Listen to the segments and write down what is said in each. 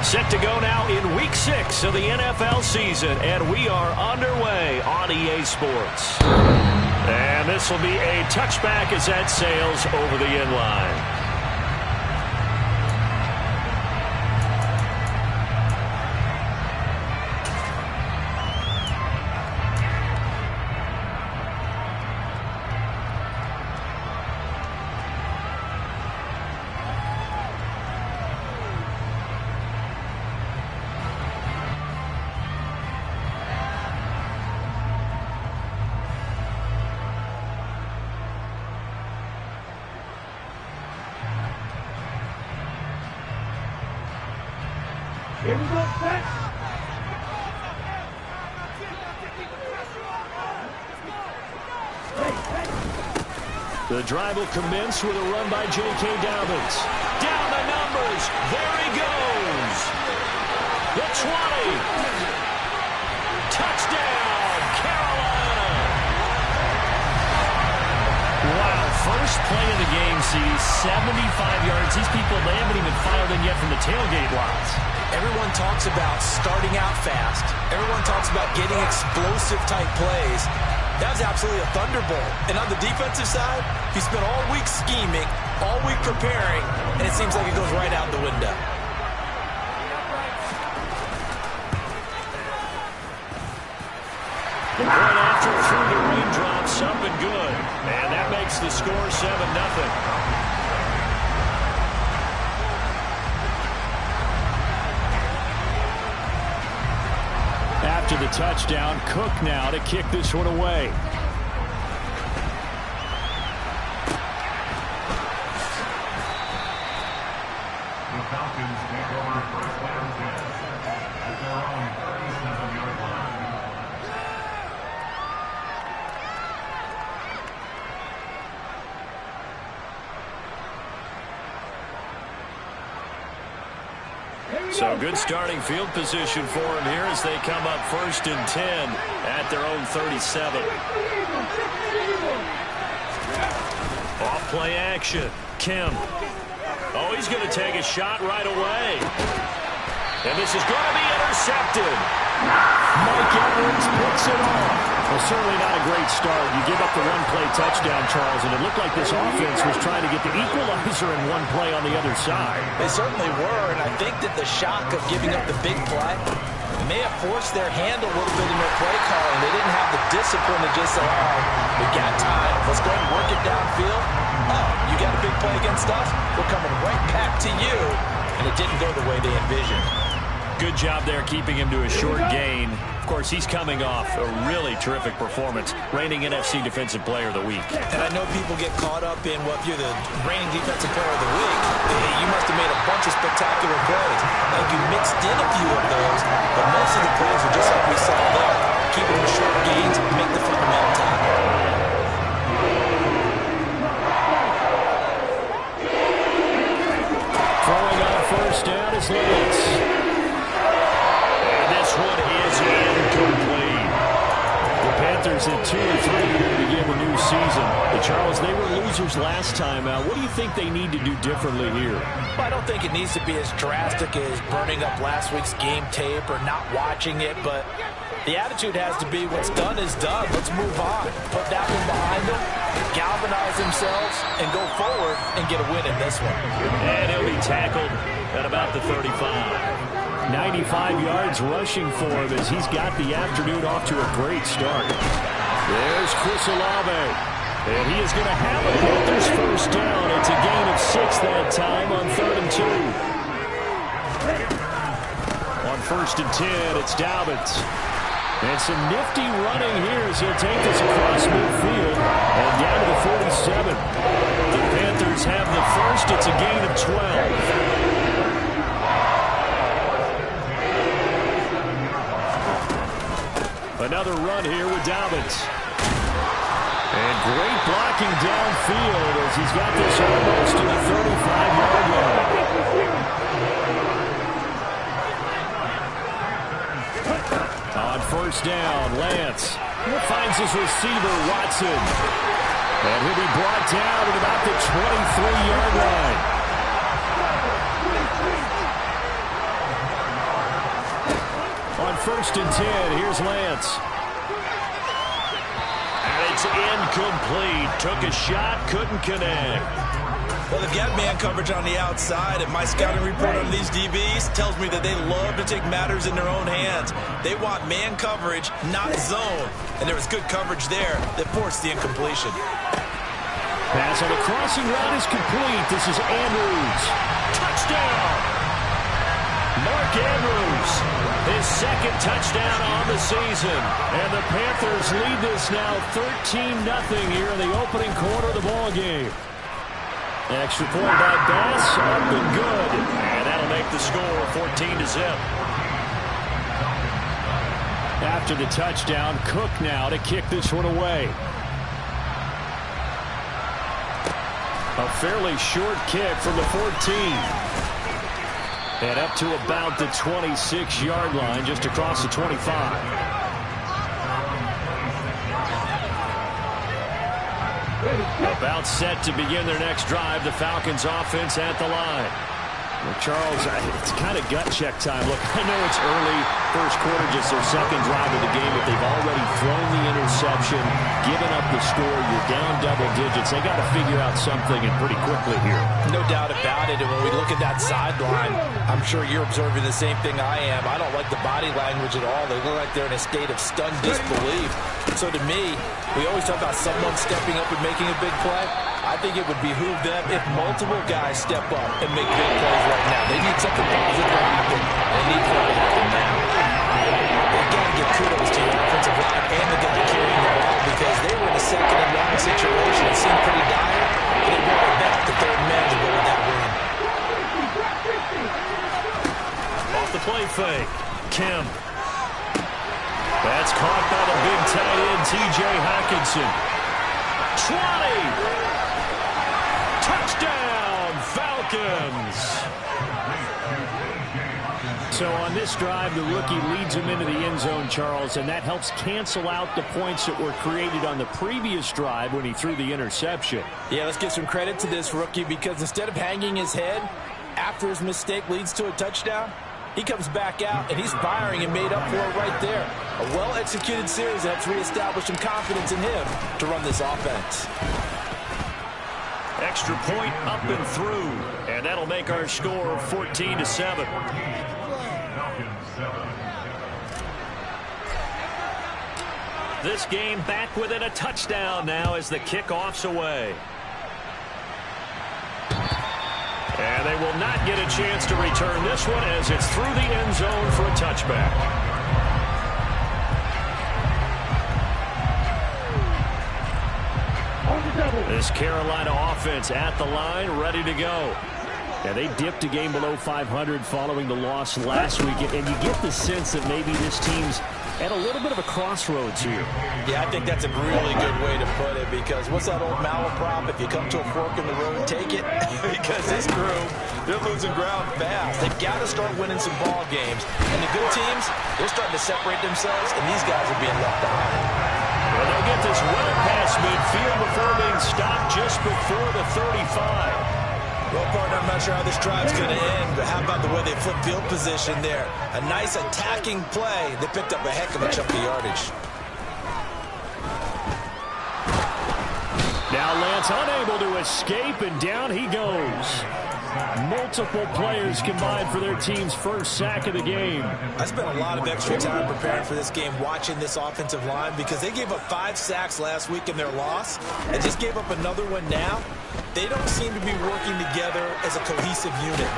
Set to go now in Week 6 of the NFL season, and we are underway on EA Sports. And this will be a touchback as that sails over the end line. The drive will commence with a run by J.K. Dobbins. Down the numbers. There he goes. The 20. Touchdown, Carolina. Wow, first play of the game sees 75 yards. These people, they haven't even filed in yet from the tailgate lots. Everyone talks about starting out fast. Everyone talks about getting explosive type plays. That was absolutely a thunderbolt. And on the defensive side, he spent all week scheming, all week preparing, and it seems like it goes right out the window. Right after through the raindrops, up and good. And that makes the score 7-0. After the touchdown, Cook now to kick this one away. The Falcons take over first down at their own 37-yard line. So good starting field position for him here as they come up 1st and 10 at their own 37. Off play action. Kim. Oh, he's going to take a shot right away. And this is going to be intercepted. Mike Evans picks it off. Well, certainly not a great start. You give up the one-play touchdown, Charles, and it looked like this offense was trying to get the equalizer in one play on the other side. They certainly were, and I think that the shock of giving up the big play may have forced their hand a little bit in their play calling. They didn't have the discipline to just say, all right, we got time. Let's go and work it downfield. Oh, you got a big play against us? We're coming right back to you. And it didn't go the way they envisioned. Good job there keeping him to a short gain. Of course, he's coming off a really terrific performance, reigning NFC Defensive Player of the Week. And I know people get caught up in, well, if you're the reigning Defensive Player of the Week, you must have made a bunch of spectacular plays. And you mixed in a few of those, but most of the plays are just like we saw there. Keep them to short gains, make the fundamental tackle. Throwing on 1st down is Lance. This one is incomplete. The Panthers at 2-3 here to begin the new season. Charles, they were losers last time out. What do you think they need to do differently here? Well, I don't think it needs to be as drastic as burning up last week's game tape or not watching it, but the attitude has to be what's done is done. Let's move on. Put that one behind them, galvanize themselves, and go forward and get a win in this one. And he'll be tackled at about the 35. 95 yards rushing for him as he's got the afternoon off to a great start. There's Chris Olave. And he is going to have a Panthers 1st down. It's a gain of 6 that time on 3rd and 2. On 1st and 10, it's Dobbins. And some nifty running here as he'll take this across midfield and down to the 47. The Panthers have the 1st. It's a gain of 12. Another run here with Dobbins. And great blocking downfield as he's got this almost to the 35-yard line. On 1st down, Lance finds his receiver, Watson. And he'll be brought down at about the 23-yard line. 1st and 10. Here's Lance. And it's incomplete. Took a shot, couldn't connect. Well, they've got man coverage on the outside, and my scouting report on these DBs tells me that they love to take matters in their own hands. They want man coverage, not zone. And there was good coverage there that forced the incompletion. Pass on the crossing route is complete. This is Andrews. Touchdown! Mark Andrews, his 2nd touchdown on the season. And the Panthers lead this now 13-0 here in the opening quarter of the ball game. Extra point by Bass, up and good. And that'll make the score 14-0. After the touchdown, Cook now to kick this one away. A fairly short kick from the 14. And up to about the 26-yard line, just across the 25. About set to begin their next drive. The Falcons offense at the line. Well, Charles, it's kind of gut check time. Look, I know it's early, first quarter, just their 2nd drive of the game, but they've already thrown the interception, given up the score. You're down double digits. They got to figure out something, and pretty quickly here. No doubt about it. And when we look at that sideline, I'm sure you're observing the same thing I am. I don't like the body language at all. They look like they're in a state of stunned disbelief. So to me, we always talk about someone stepping up and making a big play. I think it would behoove them if multiple guys step up and make big plays right now. They need something positive to happen. They need for it to happen now. They've got to give kudos to the offensive line and the guy carrying the ball because they were in a 2nd and long situation. It seemed pretty dire. They brought it back to 3rd man to go with that win. Off the play fake. Kim. That's caught by the big tight end, T.J. Hockenson. 20! Touchdown, Falcons! So on this drive, the rookie leads him into the end zone, Charles, and that helps cancel out the points that were created on the previous drive when he threw the interception. Yeah, let's give some credit to this rookie because instead of hanging his head after his mistake leads to a touchdown, he comes back out, and he's firing and made up for it right there. A well-executed series that's reestablished some confidence in him to run this offense. Extra point up and through, and that'll make our score 14-7. This game back within a touchdown now as the kickoff's away. And they will not get a chance to return this one as it's through the end zone for a touchback. This Carolina offense at the line, ready to go. Yeah, they dipped a game below 500 following the loss last week, and you get the sense that maybe this team's at a little bit of a crossroads here. Yeah, I think that's a really good way to put it because what's that old malaprop? If you come to a fork in the road, take it. Because this crew, they're losing ground fast. They've got to start winning some ball games. And the good teams, they're starting to separate themselves, and these guys are being left behind. Well, they'll get this well past midfield before being stopped just before the 35. Well, partner, I'm not sure how this drive's going to end, but how about the way they flip field position there? A nice attacking play. They picked up a heck of a chunk of yardage. Now Lance unable to escape, and down he goes. Multiple players combined for their team's first sack of the game. I spent a lot of extra time preparing for this game watching this offensive line because they gave up 5 sacks last week in their loss and just gave up another one now. They don't seem to be working together as a cohesive unit.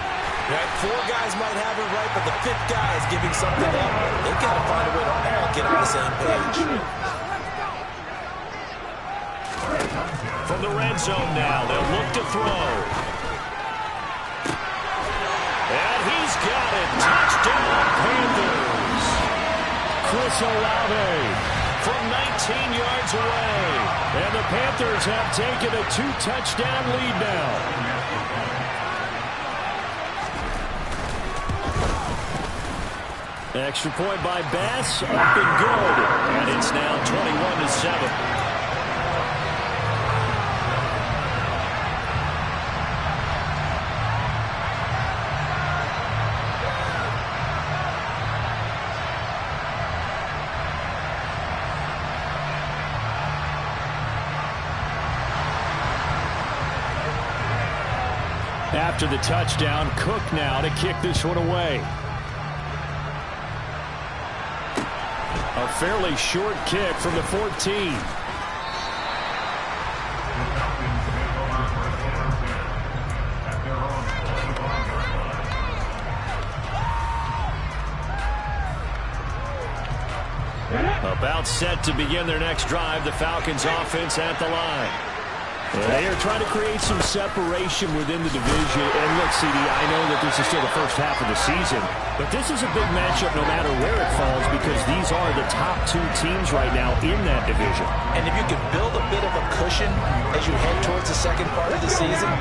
Right? 4 guys might have it right, but the 5th guy is giving something up. They've got to find a way to all get on the same page. From the red zone now, they'll look to throw. And he's got it. Touchdown, Panthers. Chris Olave from 19 yards away. And the Panthers have taken a 2-touchdown lead now. Extra point by Bass, up and good. And it's now 21-7. after the touchdown. Cook now to kick this one away. A fairly short kick from the 14. About set to begin their next drive. The Falcons offense at the line. They are trying to create some separation within the division. And look, Siiigh, I know that this is still the first half of the season, but this is a big matchup no matter where it falls because these are the top two teams right now in that division. And if you can build a bit of a cushion as you head towards the second part of the season,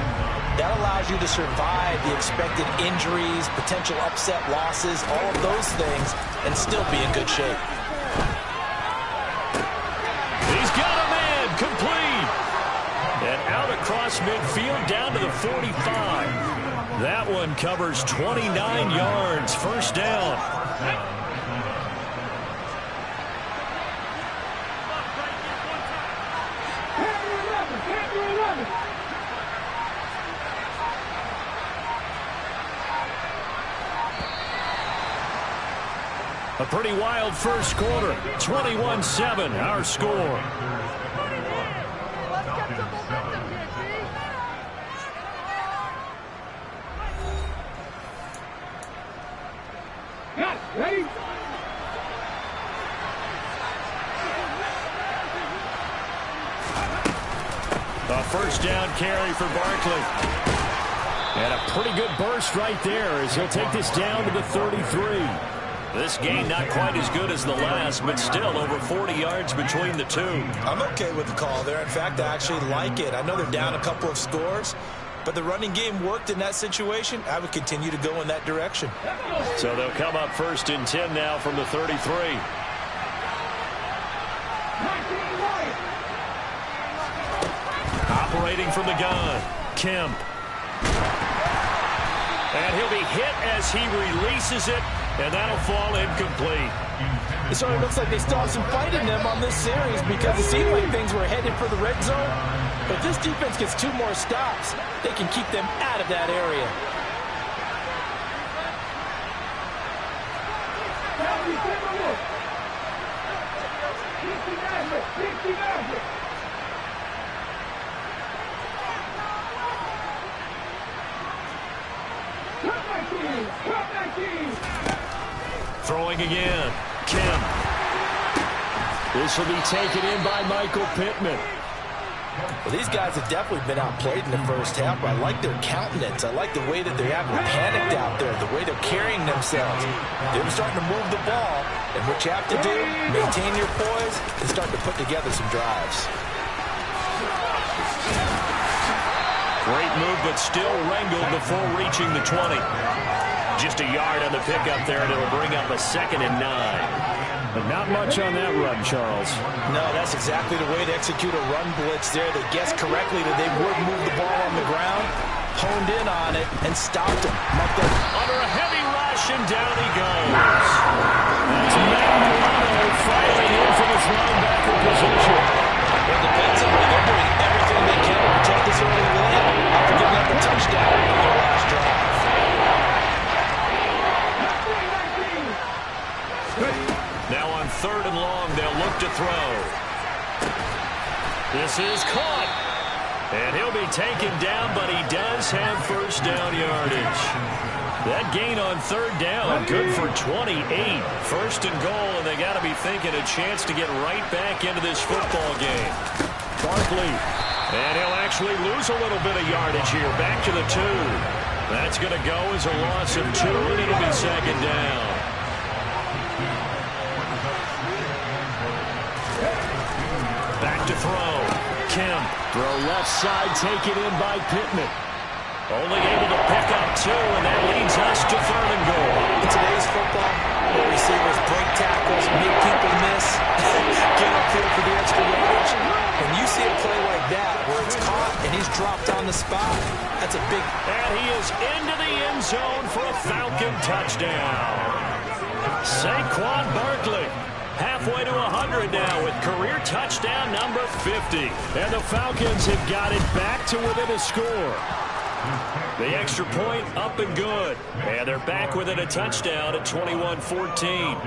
that allows you to survive the expected injuries, potential upset losses, all of those things, and still be in good shape. He's got a man, complete. And out across midfield down to the 45. That one covers 29 yards, first down. A pretty wild first quarter. 21-7, our score. Ready? A first down carry for Barkley. And a pretty good burst right there as he'll take this down to the 33. This game not quite as good as the last, but still over 40 yards between the two. I'm okay with the call there. In fact, I actually like it. I know they're down a couple of scores, but the running game worked in that situation. I would continue to go in that direction. So they'll come up first and 10 now from the 33. Operating from the gun, Kemp. And he'll be hit as he releases it, and that'll fall incomplete. It sort of looks like they still have some fight in them on this series because it seemed like things were headed for the red zone. But this defense gets 2 more stops. They can keep them out of that area. Throwing again, Kemp. This will be taken in by Michael Pittman. Well, these guys have definitely been outplayed in the first half, but I like their countenance. I like the way that they haven't panicked out there, the way they're carrying themselves. They're starting to move the ball, and what you have to do, maintain your poise and start to put together some drives. Great move, but still wrangled before reaching the 20. Just a yard on the pickup there, and it'll bring up a 2nd and 9. But not much on that run, Charles. No, that's exactly the way to execute a run blitz there. They guessed correctly that they would move the ball on the ground, honed in on it, and stopped him. Under a heavy rush, and down he goes. That's Matt Milano firing in from his linebacker position. Well, defensively, they're doing everything they can to protect this early lead after giving up a touchdown on their last drive. Now on 3rd and long, they'll look to throw. This is caught. And he'll be taken down, but he does have first down yardage. That gain on 3rd down, good for 28. 1st and goal, and they got to be thinking a chance to get right back into this football game. Barkley. And he'll actually lose a little bit of yardage here. Back to the 2. That's going to go as a loss of 2, and it'll be 2nd down. Back to throw. Kemp. Throw left side, taken in by Pittman. Only able to pick up 2, and that leads us to 3rd and goal. In today's football, where receivers break tackles, make people miss, get upfield for the extra yardage. When you see a play like that, where it's caught and he's dropped on the spot, that's a big... And he is into the end zone for a Falcon touchdown. Saquon Barkley. Halfway to 100 now with career touchdown number 50. And the Falcons have got it back to within a score. The extra point up and good. And they're back within a touchdown at 21-14.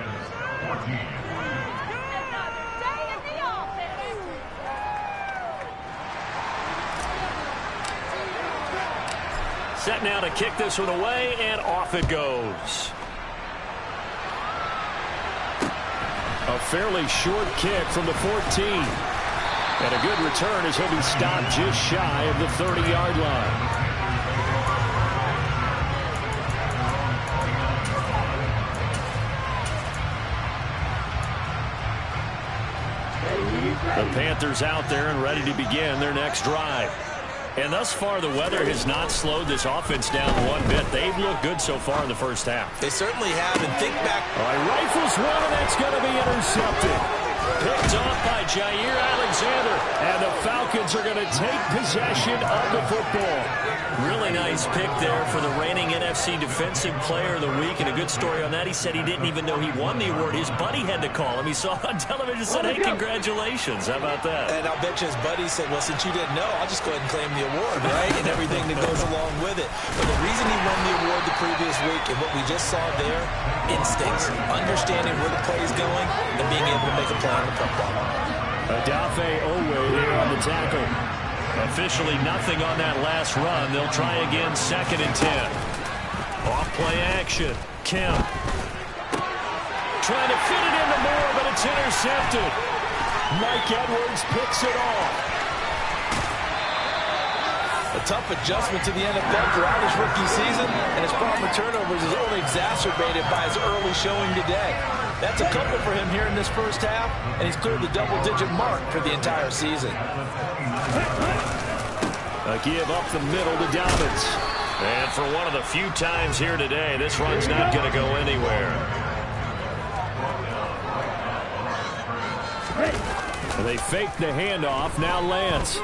Set now to kick this one away, and off it goes. A fairly short kick from the 14. And a good return as he'll be stopped just shy of the 30-yard line. The Panthers out there and ready to begin their next drive. And thus far, the weather has not slowed this offense down one bit. They've looked good so far in the first half. They certainly have, and think back. All right, rifles one, and that's going to be intercepted. Picked off by Jair Alexander, and the Falcons are going to take possession of the football. Really nice pick there for the reigning NFC Defensive Player of the Week, and a good story on that. He said he didn't even know he won the award. His buddy had to call him. He saw it on television and said, hey, congratulations. How about that? And I'll bet you his buddy said, well, since you didn't know, I'll just go ahead and claim the award, right? And everything that goes along with it. But the reason he won the award the previous week and what we just saw there, instincts, understanding where the play is going, and being able to make a play on the football. Adafe Owe there on the tackle. Officially nothing on that last run. They'll try again, 2nd and 10. Off play action. Kemp trying to fit it into Moore, but it's intercepted. Mike Edwards picks it off. A tough adjustment to the NFL throughout his rookie season, and his problem with turnovers is only exacerbated by his early showing today. That's a couple for him here in this first half, and he's cleared the double-digit mark for the entire season. A give up the middle to Dobbins. And for one of the few times here today, this run's not going to go anywhere. They fake the handoff. Now Lance.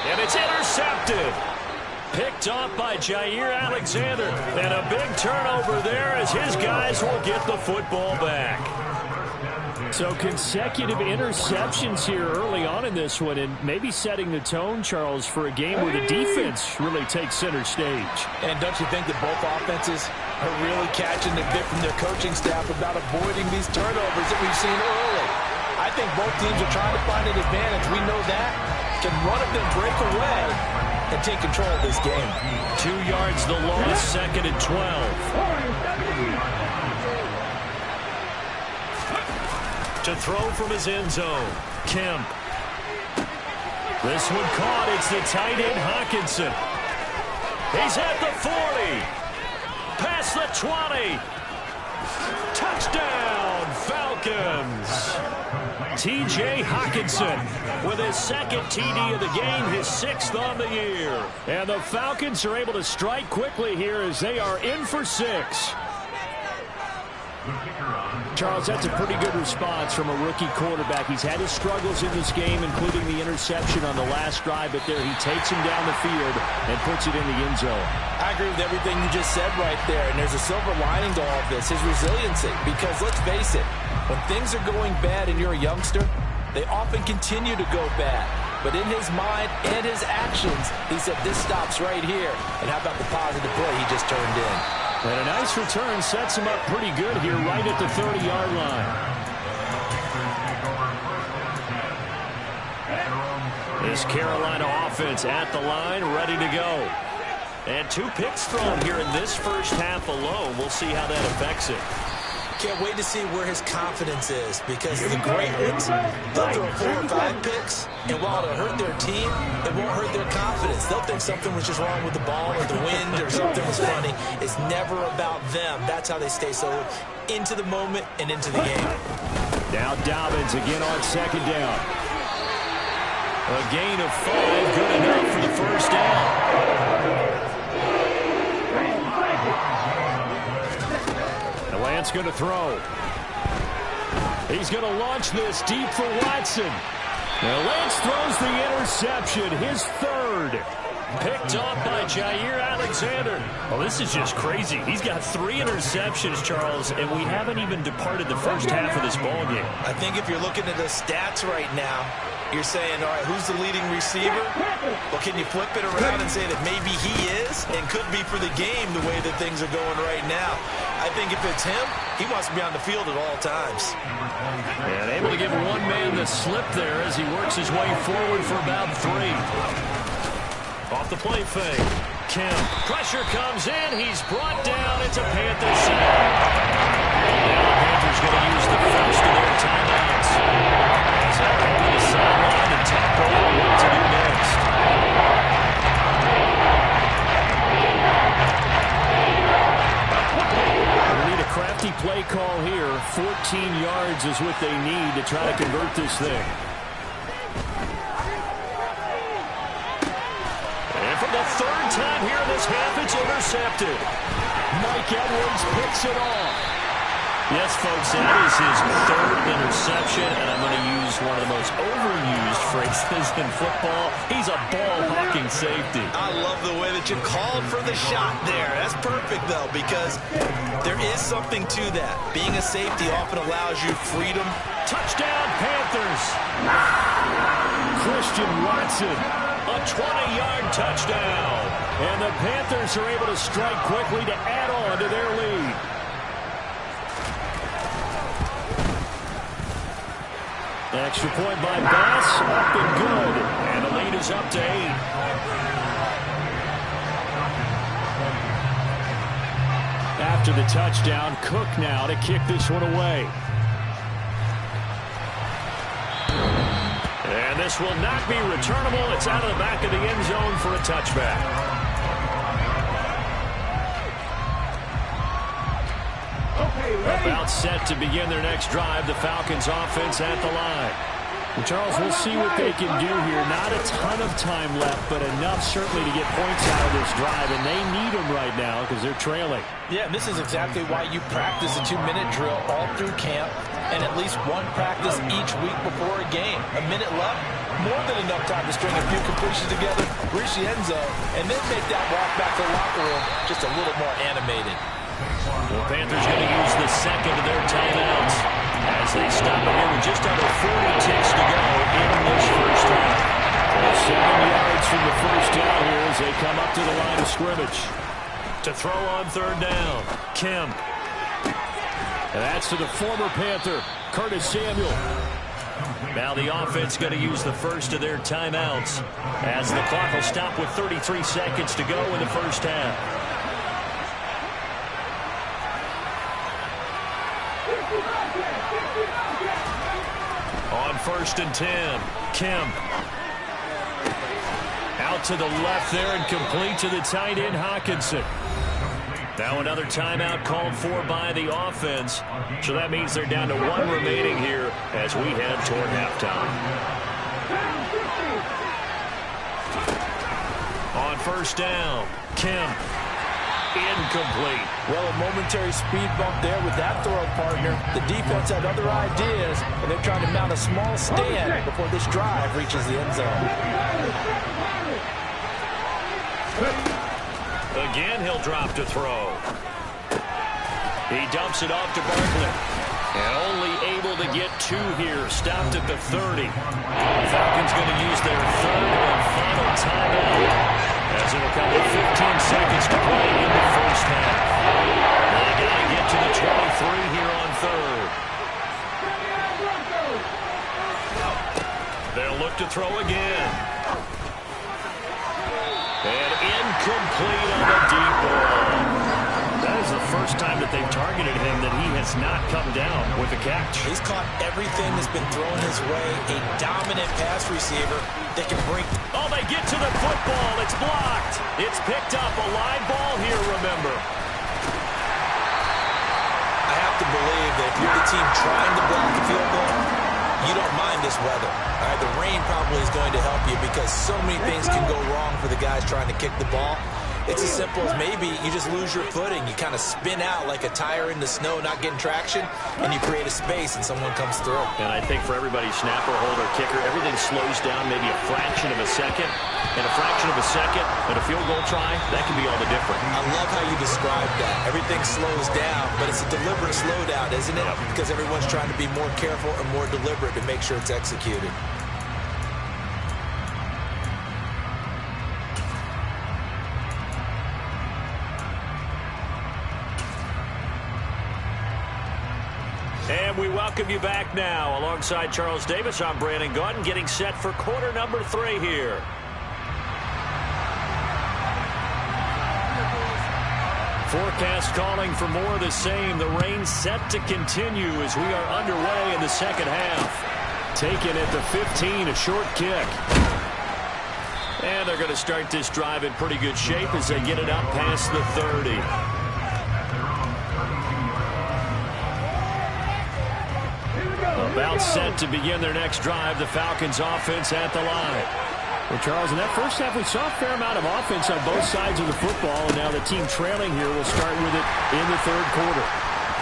And it's intercepted. Picked off by Jair Alexander. And a big turnover there as his guys will get the football back. So consecutive interceptions here early on in this one, and maybe setting the tone, Charles, for a game where the defense really takes center stage. And don't you think that both offenses are really catching the bit from their coaching staff about avoiding these turnovers that we've seen early? I think both teams are trying to find an advantage. We know that. Can one of them break away and take control of this game? 2 yards the loss, 2nd and 12. To throw from his end zone, Kemp. This one caught. It's the tight end, Hawkinson. He's at the 40. Past the 20. Touchdown, Falcons. T.J. Hawkinson with his 2nd TD of the game, his 6th on the year. And the Falcons are able to strike quickly here as they are in for 6. Charles, that's a pretty good response from a rookie quarterback. He's had his struggles in this game, including the interception on the last drive, but there he takes him down the field and puts it in the end zone. I agree with everything you just said right there, and there's a silver lining to all of this, his resiliency. Because let's face it, when things are going bad and you're a youngster, they often continue to go bad. But in his mind and his actions, he said, this stops right here. And how about the positive play he just turned in? And a nice return sets him up pretty good here right at the 30-yard line. This Carolina offense at the line, ready to go. And 2 picks thrown here in this first half alone. We'll see how that affects it. Can't wait to see where his confidence is, because the great ones, they'll throw 4 or 5 picks, and while it'll hurt their team, it won't hurt their confidence. They'll think something was just wrong with the ball or the wind or something was funny. It's never about them. That's how they stay so into the moment and into the game. Now Dobbins again on 2nd down. A gain of 5, good enough for the first down. Lance going to throw. He's going to launch this deep for Watson. Now Lance throws the interception, his 3rd. Picked off by Jair Alexander. Well, this is just crazy. He's got 3 interceptions, Charles, and we haven't even departed the first half of this ballgame. I think if you're looking at the stats right now, You're saying, all right, who's the leading receiver? Well, can you flip it around and say that maybe he is and could be for the game the way that things are going right now? I think if it's him, he wants to be on the field at all times. And able to give one man the slip there as he works his way forward for about 3. Off the play fake. Kim. Pressure comes in. He's brought down. It's a Panther sack. Now the Panthers going to use the first of their timeouts. As they'll head to the sideline and talk over what to do next. We'll need a crafty play call here. 14 yards is what they need to try to convert this thing. For the 3rd time here in this half, it's intercepted. Mike Edwards picks it off. Yes, folks, that is his 3rd interception, and I'm going to use one of the most overused phrases in football. He's a ball-hawking safety. I love the way that you called for the shot there. That's perfect, though, because there is something to that. Being a safety often allows you freedom. Touchdown, Panthers. Christian Watson. A 20-yard touchdown. And the Panthers are able to strike quickly to add on to their lead. Extra point by Bass. Up and good. And the lead is up to 8. After the touchdown, Cook now to kick this one away. And this will not be returnable. It's out of the back of the end zone for a touchback. About set to begin their next drive. The Falcons offense at the line. Well, Charles, we'll see what they can do here. Not a ton of time left, but enough certainly to get points out of this drive. And they need them right now because they're trailing. Yeah, this is exactly why you practice a 2-minute drill all through camp and at least one practice each week before a game. A minute left, more than enough time to string a few completions together, reach the end zone, and then make that walk back to the locker room just a little more animated. The Panthers going to use the second of their timeouts as they stop it here with just under 40 ticks to go in this first half. 7 yards from the first down here as they come up to the line of scrimmage. To throw on 3rd down, Kemp. And that's to the former Panther, Curtis Samuel. Now the offense going to use the first of their timeouts as the clock will stop with 33 seconds to go in the first half. On 1st and 10, Kemp. Out to the left there and complete to the tight end, Hawkinson. Now another timeout called for by the offense. So that means they're down to 1 remaining here as we head toward halftime. On 1st down, Kemp. Incomplete. Well, a momentary speed bump there with that throw partner. The defense had other ideas, and they're trying to mount a small stand before this drive reaches the end zone. Again, he'll drop to throw. He dumps it off to Barkley. And only able to get 2 here. Stopped at the 30. Falcons going to use their 3rd and final timeout as it'll come with 15 seconds to play in the first half. They got to get to the 23 here on 3rd. They'll look to throw again. And incomplete on the deep ball. That is the first time that they've targeted him that he has not come down with a catch. He's caught everything that's been thrown his way. A dominant pass receiver that can bring... Oh, they get to the football. It's blocked. It's picked up. A live ball here, remember. I have to believe that if you're the team trying to block the field goal, you don't mind this weather. All right, the rain probably is going to help you because so many things can go wrong for the guys trying to kick the ball. It's as simple as maybe you just lose your footing. You kind of spin out like a tire in the snow, not getting traction, and you create a space and someone comes through. And I think for everybody, snapper, holder, kicker, everything slows down maybe a fraction of a second. And a fraction of a second and a field goal try, that can be all the difference. I love how you described that. Everything slows down, but it's a deliberate slowdown, isn't it? Yep. Because everyone's trying to be more careful and more deliberate to make sure it's executed. And we welcome you back now. Alongside Charles Davis, I'm Brandon Gaudin, getting set for quarter number 3 here. Forecast calling for more of the same. The rain set to continue as we are underway in the second half. Taken at the 15, a short kick. And they're going to start this drive in pretty good shape as they get it up past the 30. About set to begin their next drive. The Falcons offense at the line. Well, Charles, in that first half, we saw a fair amount of offense on both sides of the football, and now the team trailing here will start with it in the third quarter.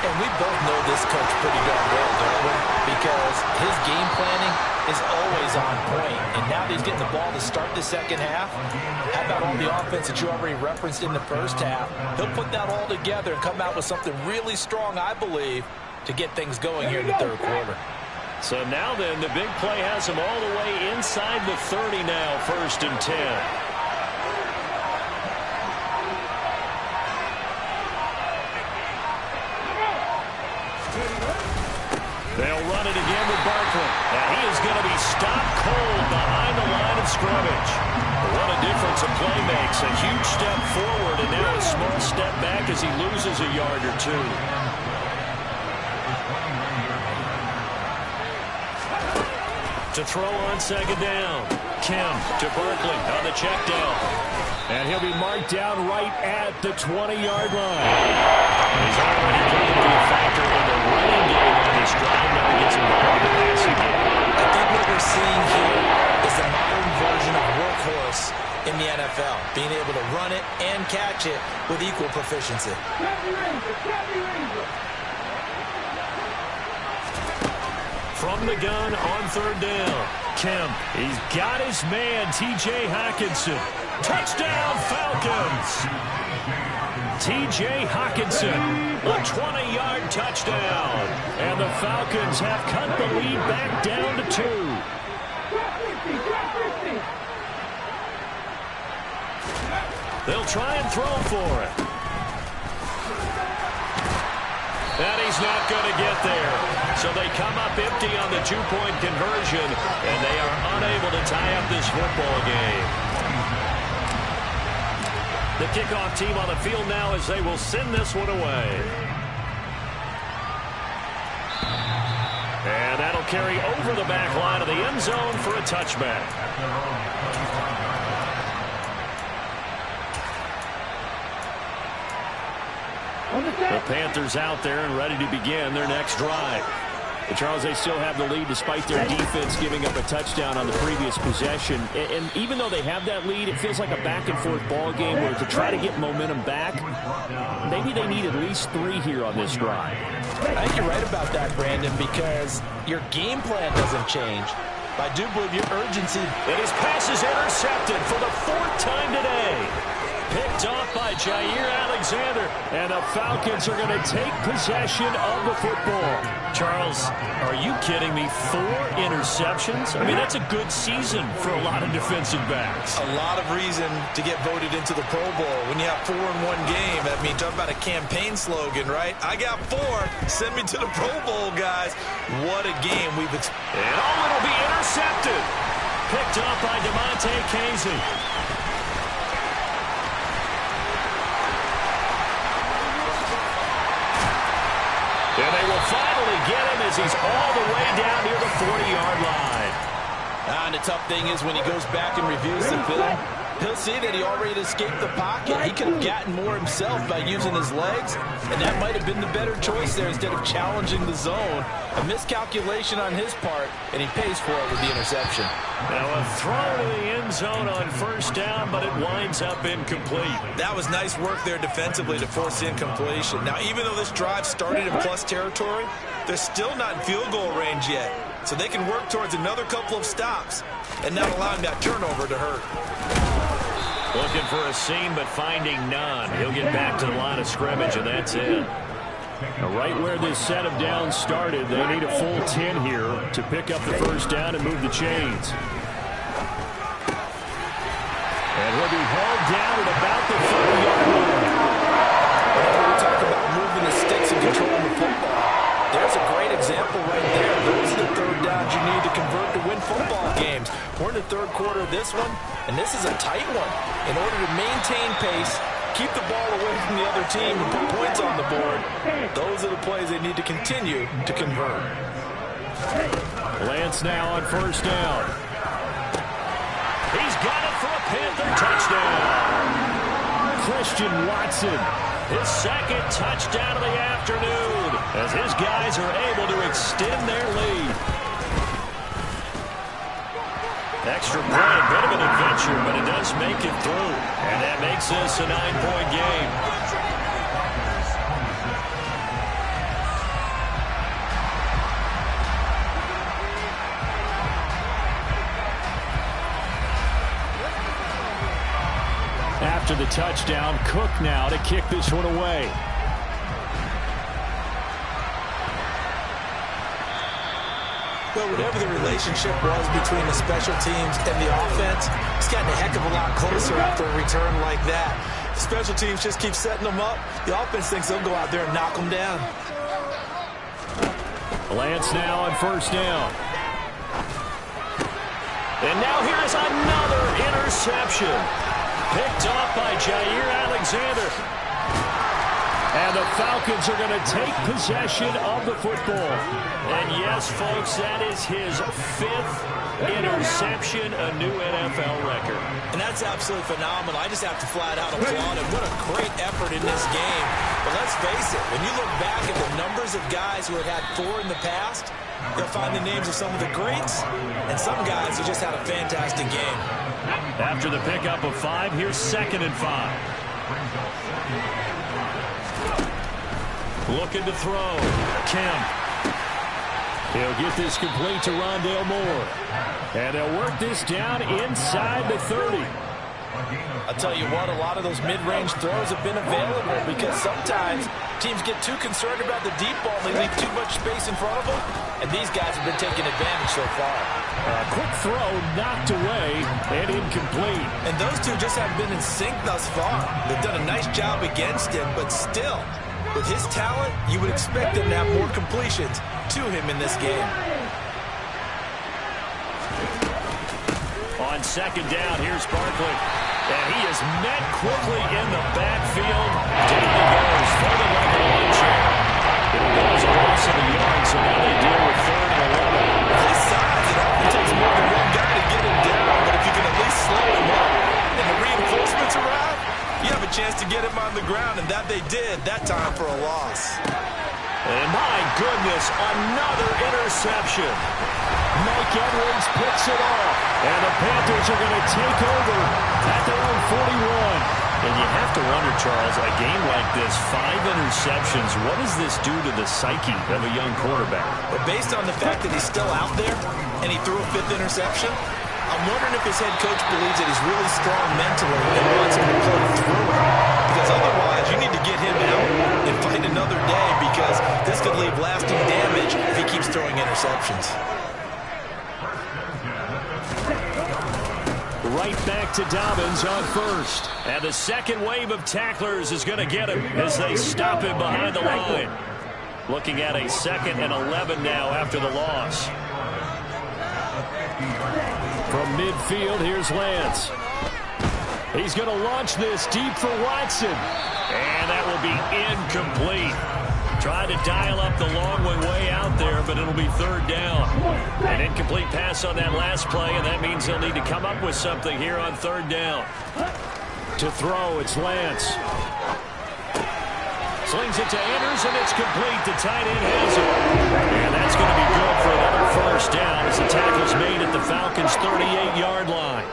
And we both know this coach pretty darn well, don't we? Because his game planning is always on point. And now that he's getting the ball to start the second half, how about all the offense that you already referenced in the first half? He'll put that all together and come out with something really strong, I believe, to get things going here in the third quarter. So now then, the big play has him all the way inside the 30 now, 1st and 10. They'll run it again with Barkley. And he is going to be stopped cold behind the line of scrimmage. What a difference a play makes. A huge step forward and now a small step back as he loses a yard or two. To throw on second down. Kim to Barkley on the check down. And he'll be marked down right at the 20-yard line. He's already proven to be a factor in the running game on this drive. Now he gets involved in the passing game. I think what we're seeing here is a modern version of workhorse in the NFL. Being able to run it and catch it with equal proficiency. From the gun on third down. Kemp, he's got his man, T.J. Hockenson. Touchdown, Falcons! T.J. Hockenson, a 20-yard touchdown. And the Falcons have cut the lead back down to 2. They'll try and throw for it. And he's not going to get there. So they come up empty on the 2-point conversion, and they are unable to tie up this football game. The kickoff team on the field now as they will send this one away. And that'll carry over the back line of the end zone for a touchback. The Panthers out there and ready to begin their next drive. But Charles, they still have the lead despite their defense giving up a touchdown on the previous possession. And even though they have that lead, it feels like a back-and-forth ball game where to try to get momentum back, maybe they need at least 3 here on this drive. I think you're right about that, Brandon, because your game plan doesn't change. I do believe your urgency. And his pass is intercepted for the 4th time today. Picked off by Jair Alexander. And the Falcons are going to take possession of the football. Charles, are you kidding me? 4 interceptions? I mean, that's a good season for a lot of defensive backs. A lot of reason to get voted into the Pro Bowl. When you have 4 in one game, I mean, talk about a campaign slogan, right? I got 4. Send me to the Pro Bowl, guys. What a game we've experienced. And it'll be intercepted. Picked off by DeMonte Casey. And they will finally get him as he's all the way down near the 40-yard line. And the tough thing is when he goes back and reviews the film, he'll see that he already escaped the pocket. He could have gotten more himself by using his legs, and that might have been the better choice there instead of challenging the zone. A miscalculation on his part, and he pays for it with the interception. Now a throw to the end zone on first down, but it winds up incomplete. That was nice work there defensively to force incompletion. Now, even though this drive started in plus territory, they're still not in field goal range yet. So they can work towards another couple of stops and not allowing that turnover to hurt. Looking for a seam, but finding none. He'll get back to the line of scrimmage, and that's it. Now, right where this set of downs started, they need a full 10 here to pick up the first down and move the chains. And he'll be hauled down at about the 30-yard line. Whenever we talk about moving the sticks and controlling the football, there's a great example this one, and this is a tight one. In order to maintain pace, keep the ball away from the other team and put points on the board, those are the plays they need to continue to convert. Lance now on first down. He's got it for a Panther touchdown. Christian Watson. His second touchdown of the afternoon as his guys are able to extend their lead. Extra point, a bit of an adventure, but it does make it through. And that makes this a 9-point game. After the touchdown, Cook now to kick this one away. Well, whatever the relationship was between the special teams and the offense, it's gotten a heck of a lot closer after a return like that. The special teams just keep setting them up. The offense thinks they'll go out there and knock them down. Lance now on first down. And now here's another interception. Picked off by Jair Alexander. And the Falcons are going to take possession of the football. And yes, folks, that is his 5th interception, a new NFL record. And that's absolutely phenomenal. I just have to flat out applaud him. What a great effort in this game. But let's face it, when you look back at the numbers of guys who have had 4 in the past, you'll find the names of some of the greats and some guys who just had a fantastic game. After the pickup of 5, here's 2nd and 5. Looking to throw. Kemp. He'll get this complete to Rondale Moore. And they'll work this down inside the 30. I'll tell you what, a lot of those mid-range throws have been available because sometimes teams get too concerned about the deep ball. They leave too much space in front of them, and these guys have been taking advantage so far. A quick throw knocked away and incomplete. And those two just haven't been in sync thus far. They've done a nice job against him, but still, with his talent, you would expect him to have more completions to him in this game. On 2nd down, here's Barkley. And he is met quickly in the backfield. Down he goes, folded like a lawn chair. It goes a loss of the yard, so now they deal with 3rd and 11. With his size, it often takes more than one guy to get him down, but if you can at least slow him up and the reinforcements arrive, you have a chance to get him on the ground, and that they did that time for a loss. And my goodness, another interception. Mike Edwards picks it off. And the Panthers are going to take over at their own 41. And you have to wonder, Charles, a game like this, 5 interceptions, what does this do to the psyche of a young quarterback? But based on the fact that he's still out there and he threw a 5th interception, I'm wondering if his head coach believes that he's really strong mentally and wants him to play through it. Because otherwise, you need to get him out and fight another day because this could leave lasting damage if he keeps throwing interceptions. Right back to Dobbins on first. And the second wave of tacklers is going to get him as they stop him behind the line. Looking at a 2nd and 11 now after the loss. From midfield, here's Lance. He's going to launch this deep for Watson. And that will be incomplete. Tried to dial up the long one way out there, but it'll be 3rd down. An incomplete pass on that last play, and that means they'll need to come up with something here on 3rd down. To throw, it's Lance. Slings it to Anders, and it's complete. The tight end has it. And that's going to be good for another 1st down as the tackle's made at the Falcons' 38-yard line.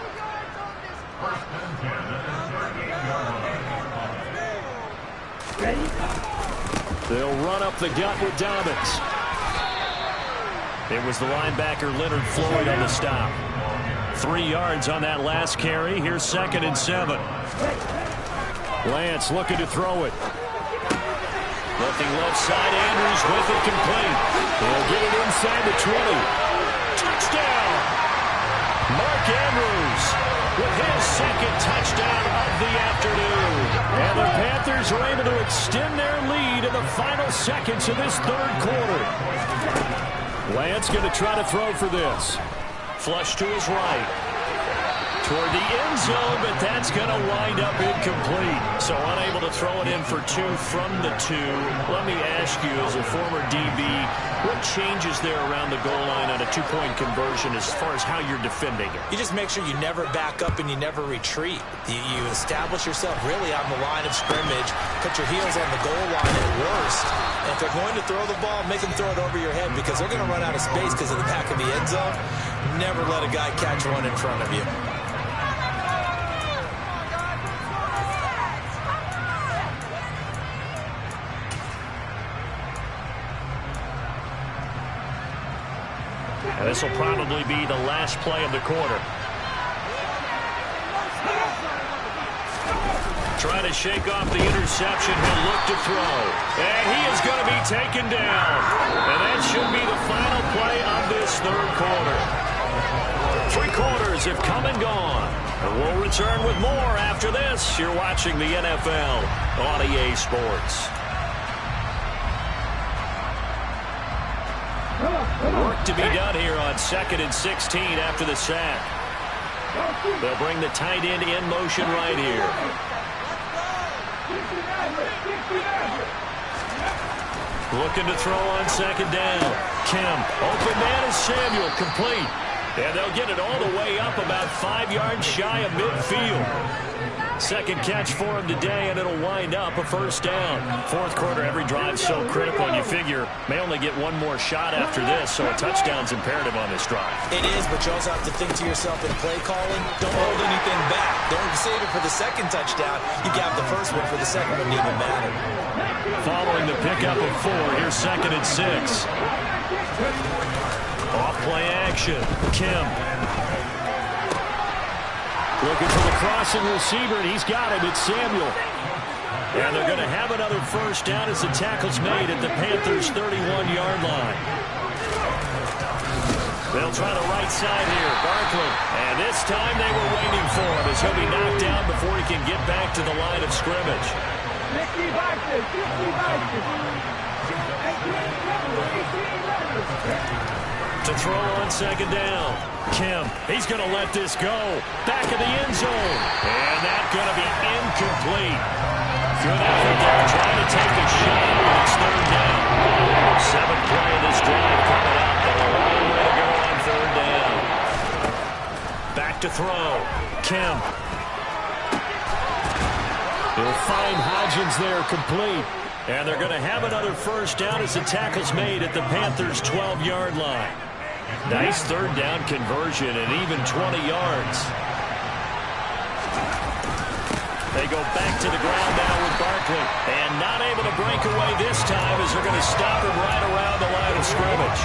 They'll run up the gut with Dobbins. It was the linebacker Leonard Floyd on the stop. 3 yards on that last carry. Here's 2nd and 7. Lance looking to throw it. Looking left side, Andrews with it complete. He'll get it inside the 20. Touchdown! Mark Andrews with his 2nd touchdown of the afternoon. And the Panthers are able to extend their lead in the final seconds of this 3rd quarter. Lance going to try to throw for this. Flush to his right. Toward the end zone, but that's going to wind up incomplete. So unable to throw it in for 2 from the 2. Let me ask you, as a former DB, what changes there around the goal line on a 2-point conversion as far as how you're defending it? You just make sure you never back up and you never retreat. You establish yourself really on the line of scrimmage, put your heels on the goal line at worst, and if they're going to throw the ball, make them throw it over your head because they're going to run out of space because of the back of the end zone. Never let a guy catch one in front of you. And this will probably be the last play of the quarter. Trying to shake off the interception. He'll look to throw. And he is going to be taken down. And that should be the final play of this third quarter. 3 quarters have come and gone. And we'll return with more after this. You're watching the NFL on EA Sports. Work to be done here on 2nd and 16 after the sack. They'll bring the tight end in motion right here. Looking to throw on 2nd down. Kemp, open man is Samuel, complete. And they'll get it all the way up about 5 yards shy of midfield. Second catch for him today, and it'll wind up a first down. Fourth quarter, every drive's so critical, and you figure may only get one more shot after this, so a touchdown's imperative on this drive. It is, but you also have to think to yourself in play calling, don't hold anything back. Don't save it for the second touchdown. You got the first one for the second one, didn't even matter. Following the pickup of 4, here's 2nd and 6. Off play action. Kemp. Looking for the crossing receiver, and he's got him. It's Samuel. And they're going to have another first down as the tackle's made at the Panthers' 31-yard line. They'll try the right side here. Barkley. And this time they were waiting for him as he'll be knocked down before he can get back to the line of scrimmage. To throw on 2nd down. Kemp, he's going to let this go. Back of the end zone. And that's going to be incomplete. Good effort there, trying to take a shot, but it's 3rd down. 7th play of this drive coming up. And a long way to go on 3rd down. Back to throw. Kemp. He'll find Hodgins there, complete. And they're going to have another first down as the tackle's made at the Panthers' 12-yard line. Nice 3rd down conversion and even 20 yards. They go back to the ground now with Barkley. And not able to break away this time as they're going to stop him right around the line of scrimmage.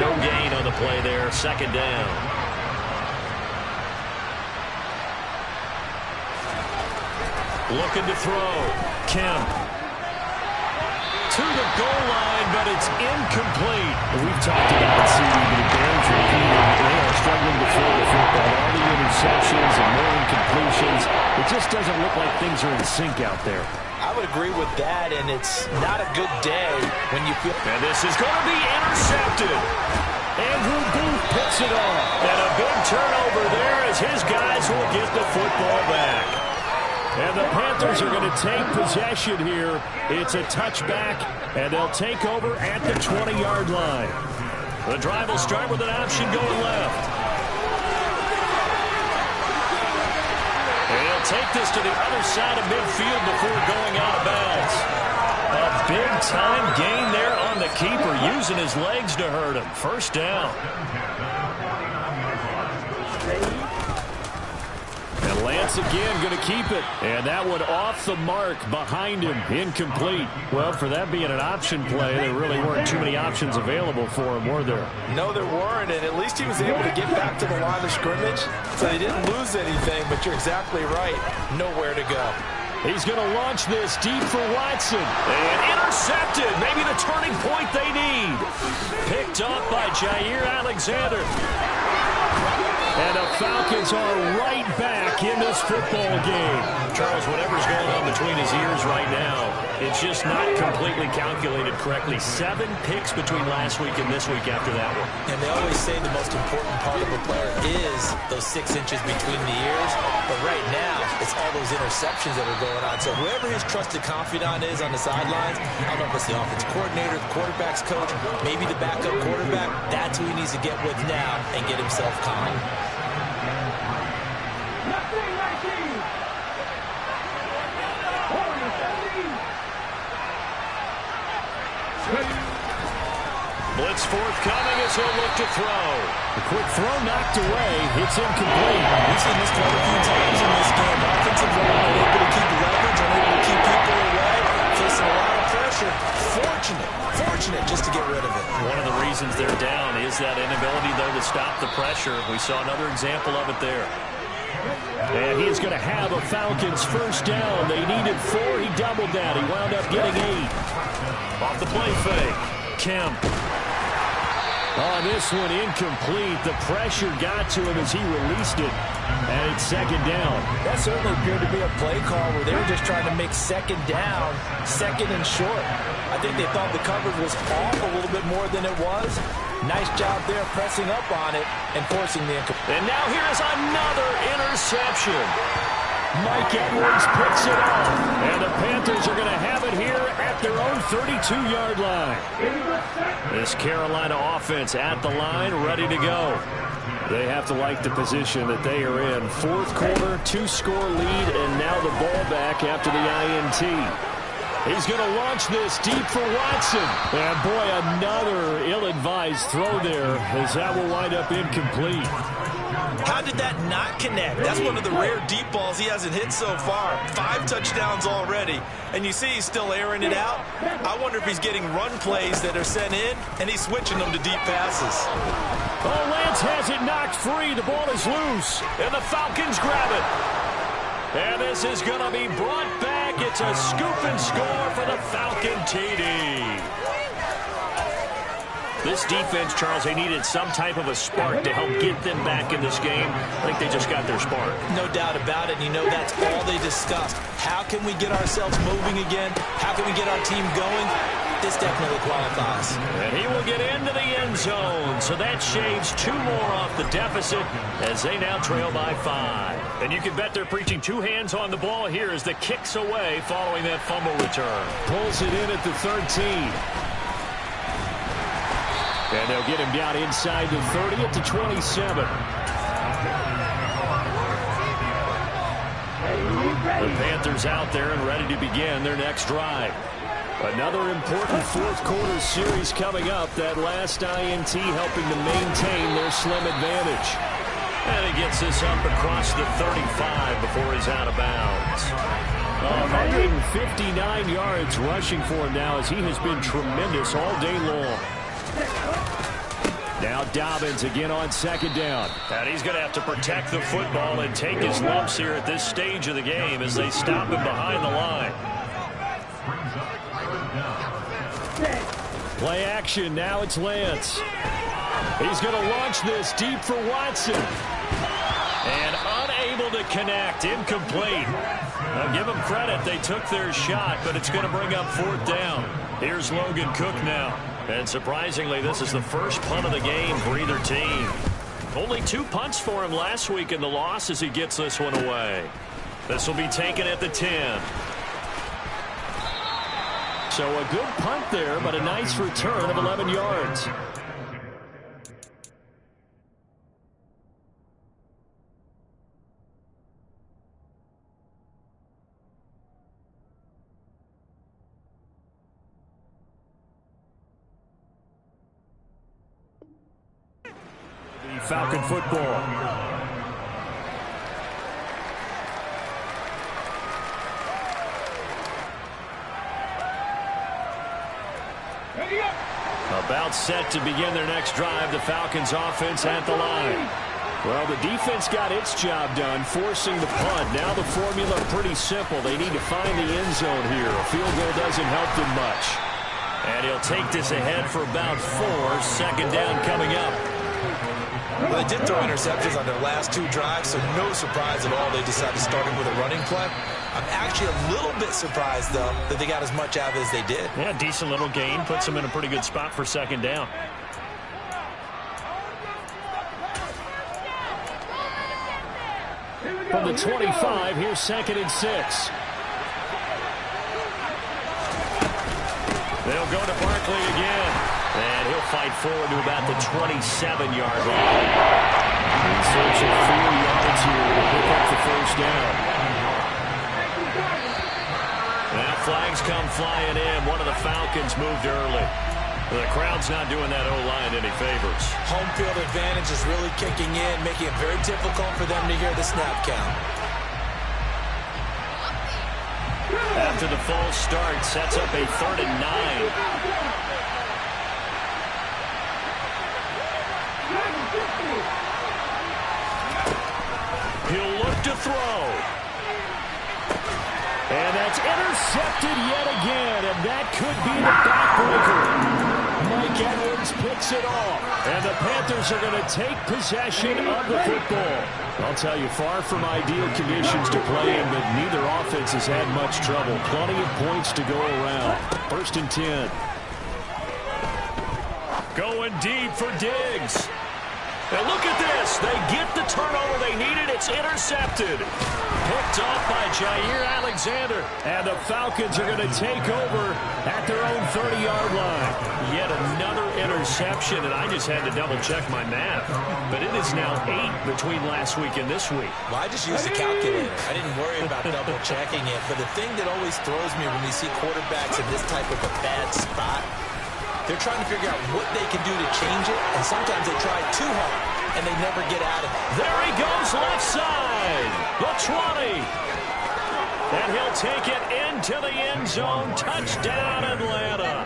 No gain on the play there, 2nd down. Looking to throw. Kemp. To the goal line, but it's incomplete. We've talked about it, Siiigh, but the Bears they are struggling to throw the football. All the interceptions and more incompletions. It just doesn't look like things are in sync out there. I would agree with that, and it's not a good day when you feel... And this is going to be intercepted. Andrew Booth picks it off. And a big turnover there as his guys will get the football back. And the Panthers are going to take possession here. It's a touchback, and they'll take over at the 20-yard line. The drive will start with an option going left. And he'll take this to the other side of midfield before going out of bounds. A big-time gain there on the keeper, using his legs to hurt him. First down. And Lance again going to keep it. And that one off the mark behind him. Incomplete. Well, for that being an option play, there really weren't too many options available for him, were there? No, there weren't, and at least he was able to get back to the line of scrimmage, so he didn't lose anything, but you're exactly right. Nowhere to go. He's going to launch this deep for Watson. And intercepted. Maybe the turning point they need. Picked up by Jair Alexander. And the Falcons are right back in this football game. Charles, whatever's going on between his ears right now, It's just not completely calculated correctly. 7 picks between last week and this week after that one. And they always say the most important part of a player is those 6 inches between the ears. But right now, it's all those interceptions that are going on. So whoever his trusted confidant is on the sidelines, I don't know if it's the offense coordinator, the quarterback's coach, maybe the backup quarterback, that's who he needs to get with now and get himself calm. Blitz forthcoming as he'll look to throw. The quick throw knocked away. It's incomplete. We've seen this quite a few times in this game. Offensive line unable to keep leverage, unable to keep people away, facing a lot of pressure. Fortunate just to get rid of it. One of the reasons they're down is that inability, though, to stop the pressure. We saw another example of it there. And he is going to have a Falcons first down. They needed 4. He doubled that. He wound up getting 8. Off the play fake. Kemp. On this one, incomplete. The pressure got to him as he released it. And it's second down. That certainly appeared to be a play call where they were just trying to make second down, second and short. I think they thought the coverage was off a little bit more than it was. Nice job there pressing up on it and forcing the incomplete. And now here's another interception. Mike Edwards picks it up. And the Panthers are going to have it here at their own 32-yard line. This Carolina offense at the line, ready to go. They have to like the position that they are in. Fourth quarter, 2-score lead, and now the ball back after the INT. He's going to launch this deep for Watson. And, boy, another ill-advised throw there as that will wind up incomplete. How did that not connect? That's one of the rare deep balls he hasn't hit so far. 5 touchdowns already, and you see he's still airing it out. I wonder if he's getting run plays that are sent in, and he's switching them to deep passes. Oh, Lance has it knocked free. The ball is loose, and the Falcons grab it. And this is going to be brought back. It's a scoop and score for the Falcon TD. This defense, Charles, they needed some type of a spark to help get them back in this game. I think they just got their spark. No doubt about it, and you know that's all they discussed. How can we get ourselves moving again? How can we get our team going? This definitely qualifies. And he will get into the end zone, so that shaves 2 more off the deficit as they now trail by 5. And you can bet they're preaching 2 hands on the ball here as the kick's away following that fumble return. Pulls it in at the 13. And they'll get him down inside the 30 at the 27. The Panthers out there and ready to begin their next drive. Another important fourth quarter series coming up. That last INT helping to maintain their slim advantage. And he gets this up across the 35 before he's out of bounds. 159 yards rushing for him now as he has been tremendous all day long. Now Dobbins again on second down. And he's going to have to protect the football and take his lumps here at this stage of the game as they stop him behind the line. Play action. Now it's Lance. He's going to launch this deep for Watson. And unable to connect. Incomplete. Now give them credit. They took their shot, but it's going to bring up 4th down. Here's Logan Cook now. And surprisingly, this is the first punt of the game for either team. Only 2 punts for him last week in the loss as he gets this one away. This will be taken at the 10. So a good punt there, but a nice return of 11 yards. Falcon football. About set to begin their next drive, the Falcons offense at the line. Well, the defense got its job done, forcing the punt. Now the formula pretty simple. They need to find the end zone here. A field goal doesn't help them much. And he'll take this ahead for about 4. Second down coming up. Well, they did throw interceptions on their last 2 drives, so no surprise at all they decided to start him with a running play. I'm actually a little bit surprised, though, that they got as much out of it as they did. Yeah, decent little gain. Puts them in a pretty good spot for second down. From the 25, here's 2nd and 6. They'll go to Barkley again. And he'll fight forward to about the 27-yard line. In search of 4 yards here to pick up the first down. Now flags come flying in. One of the Falcons moved early. The crowd's not doing that O-line any favors. Home field advantage is really kicking in, making it very difficult for them to hear the snap count. After the false start, sets up a 3rd and 9. He'll look to throw. And that's intercepted yet again, and that could be the backbreaker. Mike Edwards picks it off, and the Panthers are going to take possession of the football. I'll tell you, far from ideal conditions to play in, but neither offense has had much trouble. Plenty of points to go around. 1st and 10. Going deep for Diggs. And look at this. They get the turnover they needed. It's intercepted. Picked off by Jair Alexander. And the Falcons are going to take over at their own 30-yard line. Yet another interception, and I just had to double-check my math. But it is now 8 between last week and this week. Well, I just used a calculator. I didn't worry about double-checking it. But the thing that always throws me when you see quarterbacks in this type of a bad spot, they're trying to figure out what they can do to change it, and sometimes they try too hard, and they never get out of it. There he goes left side. The 20. And he'll take it into the end zone. Touchdown, Atlanta.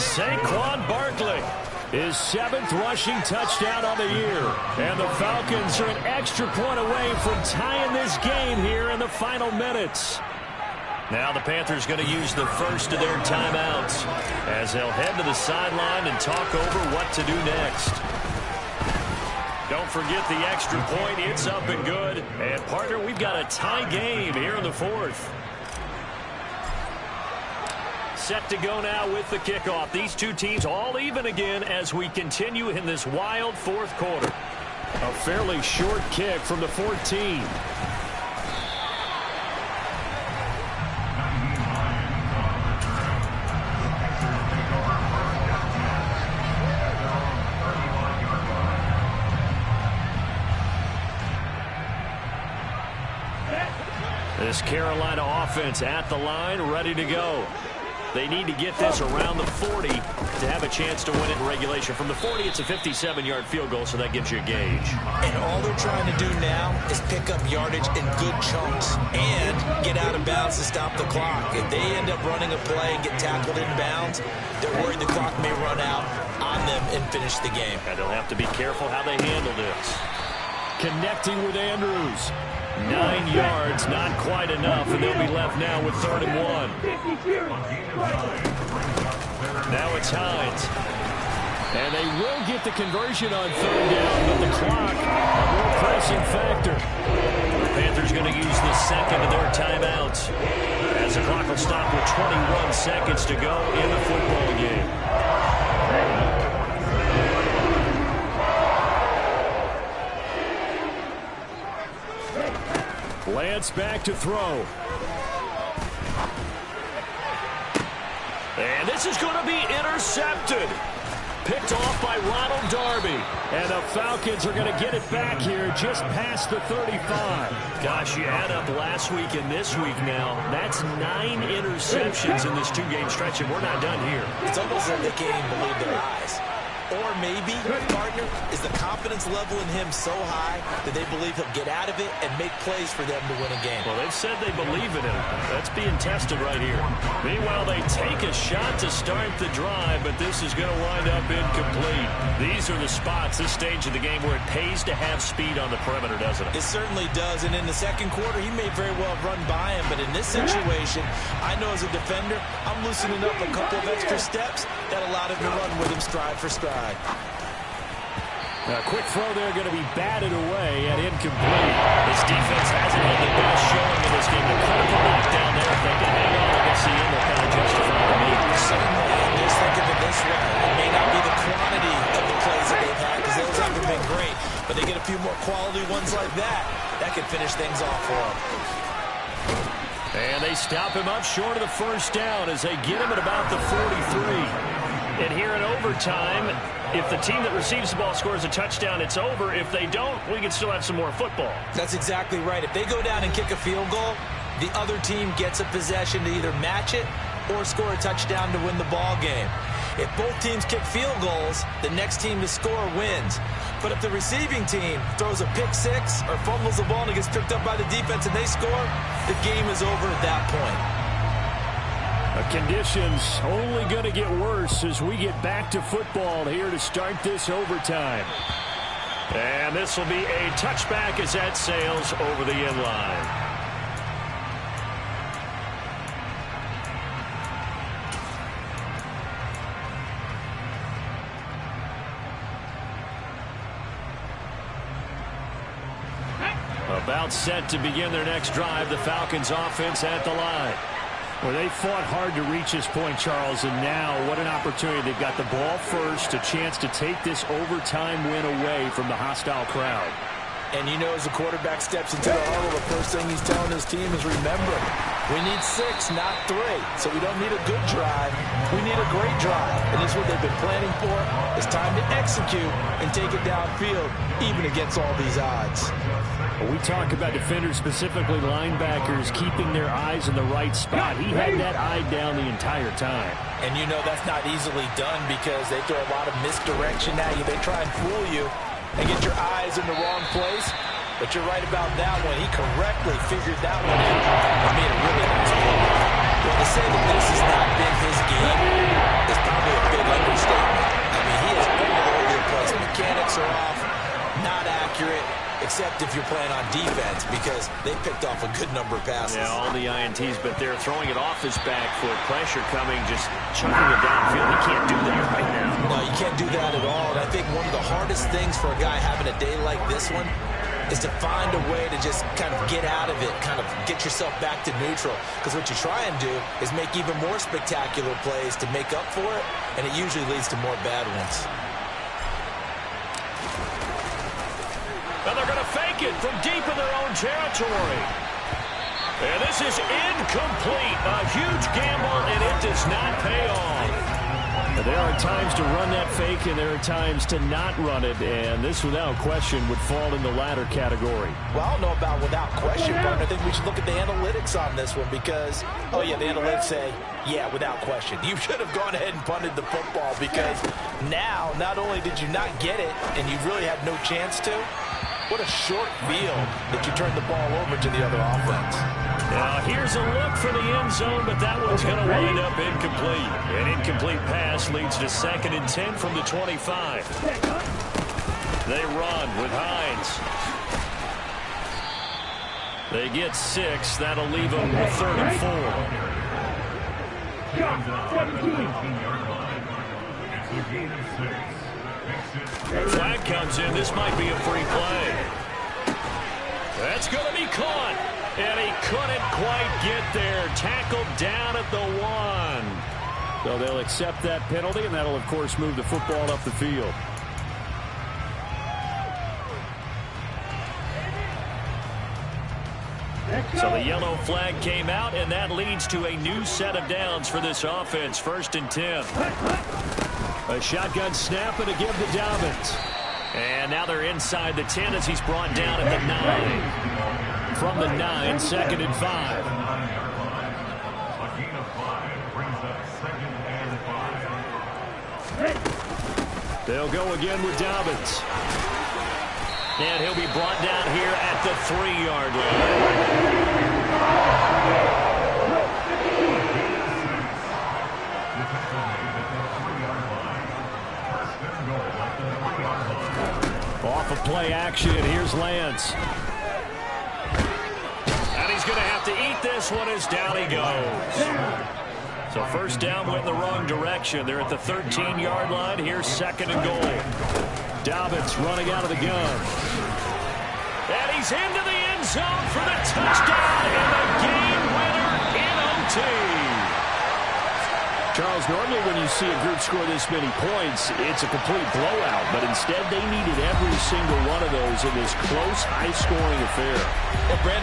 Saquon Barkley. His 7th rushing touchdown on the year. And the Falcons are an extra point away from tying this game here in the final minutes. Now the Panthers going to use the first of their timeouts as they'll head to the sideline and talk over what to do next. Don't forget the extra point. It's up and good. And, partner, we've got a tie game here in the 4th. Set to go now with the kickoff. These two teams all even again as we continue in this wild 4th quarter. A fairly short kick from the 14. This Carolina offense at the line, ready to go. They need to get this around the 40 to have a chance to win it in regulation. From the 40, it's a 57-yard field goal, so that gives you a gauge. And all they're trying to do now is pick up yardage in good chunks and get out of bounds to stop the clock. If they end up running a play and get tackled in bounds, they're worried the clock may run out on them and finish the game. And they'll have to be careful how they handle this. Connecting with Andrews. 9 yards, not quite enough, and they'll be left now with 3rd and 1. Now it's Hines. And they will get the conversion on 3rd down, but the clock, a more pressing factor. The Panthers going to use the second of their timeouts as the clock will stop with 21 seconds to go in the football game. Lance back to throw. And this is going to be intercepted. Picked off by Ronald Darby. And the Falcons are going to get it back here just past the 35. Gosh, you add up last week and this week now. That's 9 interceptions in this 2-game stretch, and we're not done here. It's almost like they can't even believe their eyes. Or maybe, partner, is the confidence level in him so high that they believe he'll get out of it and make plays for them to win a game. Well, they've said they believe in him. That's being tested right here. Meanwhile, they take a shot to start the drive, but this is going to wind up incomplete. These are the spots, this stage of the game, where it pays to have speed on the perimeter, doesn't it? It certainly does, and in the second quarter, he may very well run by him, but in this situation, I know as a defender, I'm loosening up a couple of extra steps that allowed him to run with him stride for stride. A quick throw there going to be batted away and incomplete. This defense hasn't had the best showing in this game. The critical knockdown there. If they can hang on against the end, they'll kind of justify the need. Certainly, and just think of it this way. It may not be the quantity of the plays that they've had because those haven't been great, but they get a few more quality ones like that. That could finish things off for them. And they stop him up short of the first down as they get him at about the 43. And here in overtime, if the team that receives the ball scores a touchdown, it's over. If they don't, we can still have some more football. That's exactly right. If they go down and kick a field goal, the other team gets a possession to either match it or score a touchdown to win the ball game. If both teams kick field goals, the next team to score wins. But if the receiving team throws a pick six or fumbles the ball and it gets picked up by the defense and they score, the game is over at that point. Conditions only going to get worse as we get back to football here to start this overtime. And this will be a touchback as that sails over the end line. About set to begin their next drive. The Falcons offense at the line. Well, they fought hard to reach this point, Charles, and now what an opportunity. They've got the ball first, a chance to take this overtime win away from the hostile crowd. And you know, as the quarterback steps into the huddle, the first thing he's telling his team is, remember, we need 6, not 3. So we don't need a good drive. We need a great drive. And this is what they've been planning for. It's time to execute and take it downfield, even against all these odds. We talk about defenders, specifically linebackers, keeping their eyes in the right spot. He had that eye down the entire time. And you know that's not easily done because they throw a lot of misdirection at you. They try and fool you and get your eyes in the wrong place. But you're right about that one. He correctly figured that one out and made a really nice play. Well, to say that this has not been his game is probably a big understatement. I mean, he is all over the place. Mechanics are off, not accurate, except if you're playing on defense because they picked off a good number of passes. Yeah, all the INTs, but they're throwing it off his back for pressure coming, just chucking it downfield. He can't do that right now. No, you can't do that at all. And I think one of the hardest things for a guy having a day like this one is to find a way to just kind of get out of it, kind of get yourself back to neutral. Because what you try and do is make even more spectacular plays to make up for it, and it usually leads to more bad ones. And they're going to fake it from deep in their own territory. And this is incomplete. A huge gamble, and it does not pay off. There are times to run that fake, and there are times to not run it, and this, without question, would fall in the latter category. Well, I don't know about without question, but I think we should look at the analytics on this one because, oh, yeah, the analytics say, yeah, without question. You should have gone ahead and punted the football because now, not only did you not get it, and you really had no chance to, what a short field that you turned the ball over to the other offense. Now here's a look for the end zone, but that one's going to wind up incomplete. An incomplete pass leads to 2nd and 10 from the 25. They run with Hines. They get 6. That'll leave them with 3rd and 4. Flag comes in. This might be a free play. That's going to be caught. And he couldn't quite get there. Tackled down at the 1. So they'll accept that penalty, and that'll, of course, move the football up the field. So the yellow flag came out, and that leads to a new set of downs for this offense. 1st and 10. A shotgun snap and a give to Dobbins. And now they're inside the 10 as he's brought down at the 9. From the 9, 2nd and 5. They'll go again with Dobbins. And he'll be brought down here at the 3-yard line. Off of play action, here's Lance. And he's going to have to eat this one as down he goes. So 1st down went in the wrong direction. They're at the 13-yard line. Here's 2nd and goal. Dobbins running out of the gun. And he's into the end zone for the touchdown and the game winner in OT. Charles, normally when you see a group score this many points, it's a complete blowout. But instead, they needed every single one of those in this close, high-scoring affair. Well, Brandon,